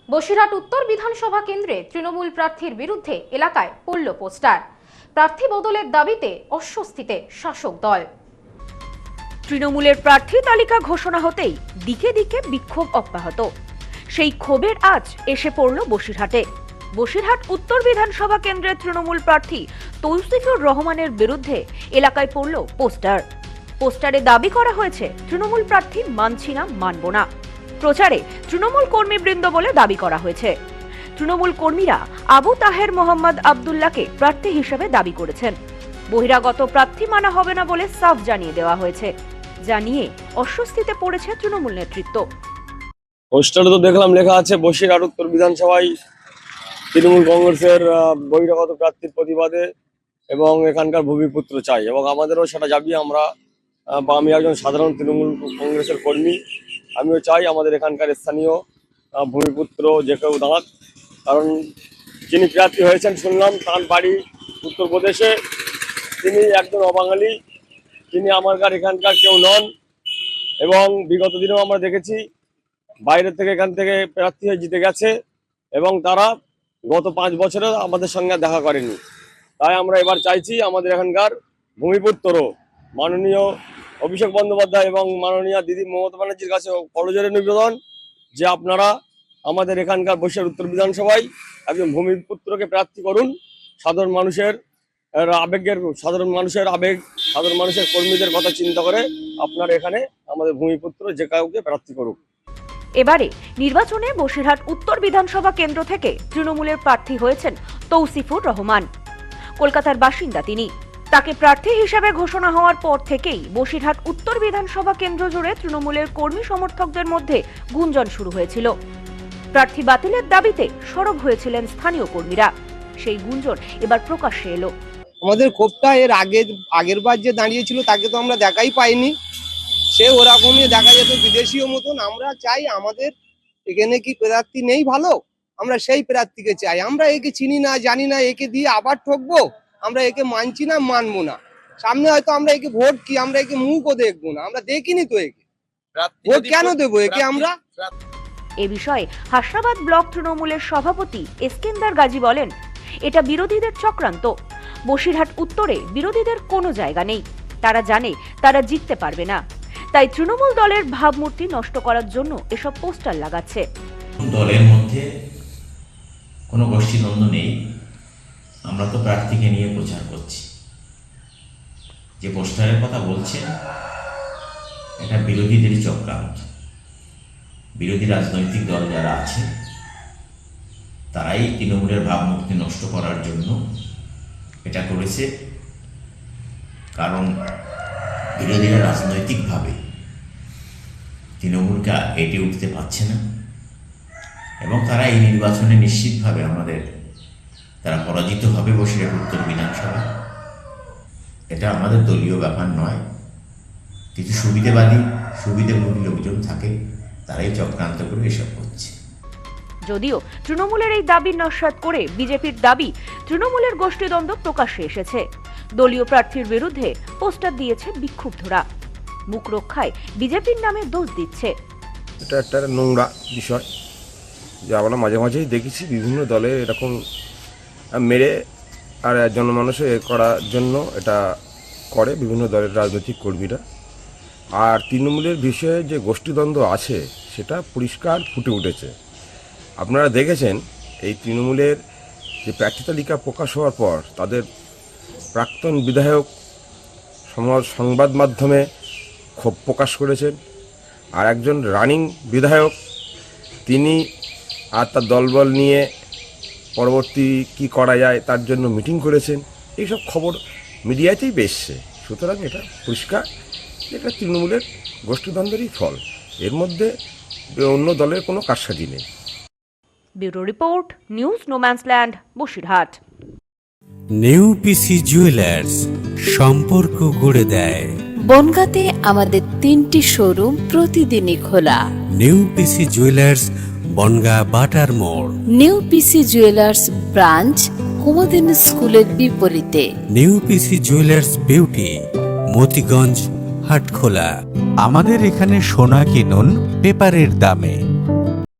বসিরহাট উত্তর বিধানসভা কেন্দ্রে তৃণমূল প্রার্থীর বিরুদ্ধে এলাকায় পড়ল পোস্টার। প্রার্থী বদলের দাবিতে অস্বস্তিতে শাসক দল। তৃণমূলের প্রার্থী তালিকা ঘোষণা হতেই দিকে দিকে বিক্ষোভ অব্যাহত। সেই ক্ষোভের আজ এসে পড়ল বসিরহাটে। বসিরহাট উত্তর বিধানসভা কেন্দ্রের তৃণমূল প্রার্থী তৌসিফুর রহমানের বিরুদ্ধে এলাকায় পড়ল পোস্টার। পোস্টারে দাবি করা হয়েছে তৃণমূল প্রার্থী মানছি না, মানব না। প্রচারে তৃণমূল কর্মীবৃন্দ বলে দাবি করা হয়েছে। তৃণমূল কর্মীরা আবু তাহের মোহাম্মদ আব্দুল্লাহকে প্রার্থী হিসেবে দাবি করেছেন। বহিরাগত প্রার্থী মানা হবে না বলে সাফ জানিয়ে দেওয়া হয়েছে, যা নিয়ে অস্বস্তিতে পড়েছে তৃণমূল নেতৃত্ব। পোস্টারে তো দেখলাম লেখা আছে বসিরহাট উত্তর বিধানসভায় তৃণমূল কংগ্রেসের বহিরাগত প্রার্থীর প্রতিবাদে এবং এখানকার ভূমিপুত্র চাই, এবং আমাদেরও সেটা যাবি। আমি একজন সাধারণ তৃণমূল কংগ্রেসের কর্মী, আমিও চাই আমাদের এখানকার স্থানীয় ভূমিপুত্র যে কেউ দাঁড়াক। কারণ যিনি প্রার্থী হয়েছেন শুনলাম তার বাড়ি উত্তরপ্রদেশে, তিনি একজন অবাঙালি, তিনি আমাদের এখানকার কেউ নন। এবং বিগত দিনেও আমরা দেখেছি বাইরে থেকে এখান থেকে প্রার্থী হয়ে জিতে গেছে এবং তারা গত 5 বছরে আমাদের সঙ্গে দেখা করেনি। তাই আমরা এবার চাইছি আমাদের এখানকার ভূমিপুত্র মাননীয় অভিষেক বন্দ্যোপাধ্যায় এবং মাননীয় দিদি মমতা ব্যানার্জির কাছে করজোড়ে নিবেদন যে আপনারা আমাদের এখানকার বসিরহাট উত্তর বিধানসভায় একজন ভূমিপুত্রকে প্রার্থী করুন। সাধারণ মানুষের আবেগ, সাধারণ মানুষের কর্মীদের কথা চিন্তা করে আপনারা এখানে আমাদের ভূমিপুত্র যে কাউকে প্রার্থী করুক। এবারে নির্বাচনে বসিরহাট উত্তর বিধানসভা কেন্দ্র থেকে তৃণমূলের প্রার্থী হয়েছেন তৌসিফুর রহমান। কলকাতার বাসিন্দা তিনি। তাকে প্রার্থী হিসেবে ঘোষণা হওয়ার পর থেকেই বসিরহাট উত্তর বিধানসভা কেন্দ্র জুড়ে তৃণমূলের কর্মী সমর্থকদের মধ্যে গুঞ্জন শুরু হয়েছিল। প্রার্থী বাতিলের দাবিতে সরব হয়েছিলেন স্থানীয় কর্মীরা। সেই গুঞ্জন এবার প্রকাশ্যে এলো। আমাদের ক্ষোভটা এর আগের বার যে দাঁড়িয়েছিল তাকে তো আমরা দেখাই পাইনি, সে ওরকমই দেখা যেত বিদেশীয় মতন। আমরা চাই আমাদের এখানে কি প্রার্থী নেই ভালো, আমরা সেই প্রার্থীকে চাই। আমরা একে চিনি না, জানি না, একে দিয়ে আবার ঠকবো? আমরা একে মানছি না, মানবো না। সামনে হয়তো আমরা একে ভোট কি আমরা একে মুখও দেখবো না, আমরা দেখিনি তো একে, ভোট কেন দেবো একে আমরা? এ বিষয়ে হাসনাবাদ ব্লক তৃণমূলের সভাপতি এসকেন্দার গাজী বলেন, এটা বিরোধীদের চক্রান্ত। বসিরহাট উত্তরে বিরোধীদের কোনো জায়গা নেই। তারা জানে তারা জিততে পারবে না, তাই তৃণমূল দলের ভাবমূর্তি নষ্ট করার জন্য এসব পোস্টার লাগাচ্ছে। দলের মধ্যে কোনো গোষ্ঠীদ্বন্দ্ব নেই, আমরা তো প্রার্থীকে নিয়ে প্রচার করছি। যে পোস্টারের কথা বলছেন এটা বিরোধীদের চক্রান্ত। বিরোধী রাজনৈতিক দল যারা আছে তারাই তৃণমূলের ভাবমূর্তি নষ্ট করার জন্য এটা করেছে। কারণ বিরোধীরা রাজনৈতিকভাবে তৃণমূলকে এটে উঠতে পারছে না এবং তারা এই নির্বাচনে নিশ্চিতভাবে তারা পরাজিত হবে বসিরহাট উত্তর বিধানসভা। এটা আমাদের দলীয় ব্যাপার নয়। কিছু সুবিধাভোগী লোকজন থাকে, তারাই চক্রান্ত করে এসব করছে। যদিও তৃণমূলের এই দাবি নস্যাৎ করে বিজেপির দাবি তৃণমূলের গোষ্ঠীদ্বন্দ্ব প্রকাশ্যে এসেছে। দলীয় প্রার্থীর বিরুদ্ধে পোস্টার দিয়েছে বিক্ষুব্ধরা। মুখ রক্ষায় বিজেপির নামে দোষ দিচ্ছে। এটা একটা নোংরা বিষয় যে আমরা মাঝে মাঝেই দেখেছি বিভিন্ন দলে এরকম মেরে আর জনমানুষে করার জন্য এটা করে বিভিন্ন দলের রাজনৈতিক কর্মীরা। আর তৃণমূলের বিষয়ে যে গোষ্ঠীদ্বন্দ্ব আছে সেটা পরিষ্কার ফুটে উঠেছে। আপনারা দেখেছেন এই তৃণমূলের যে প্রার্থী তালিকা প্রকাশ হওয়ার পর তাদের প্রাক্তন বিধায়ক সংবাদ মাধ্যমে ক্ষোভ প্রকাশ করেছেন, আর একজন রানিং বিধায়ক তিনি আর তার দলবল নিয়ে পরবর্তী কি করা যায় তার জন্য মিটিং করেছেন। এইসব খবর মিডিয়াতেই এসছে। সুতরাং এটা পরিষ্কার এটা তৃণমূলের গোষ্ঠীদ্বন্দ্বেরই ফল, এর মধ্যে অন্য দলের কোনো কারসাজি নেই। Bureau report, news no man's land, Basirhat. New PC jewellers, সম্পর্ক গড়ে দেয়। বনগাঁতে আমাদের 3টি শোরুম প্রতিদিনই খোলা। নিউ পিসি জুয়েলার্স, বনগাঁ বাটার মোড়। New PC jewellers branch Kumudini স্কুলের বিপরীতে। New PC jewellers beauty, Motiganj, Hatkhola. আমাদের এখানে সোনা কিনুন পেপারের দামে।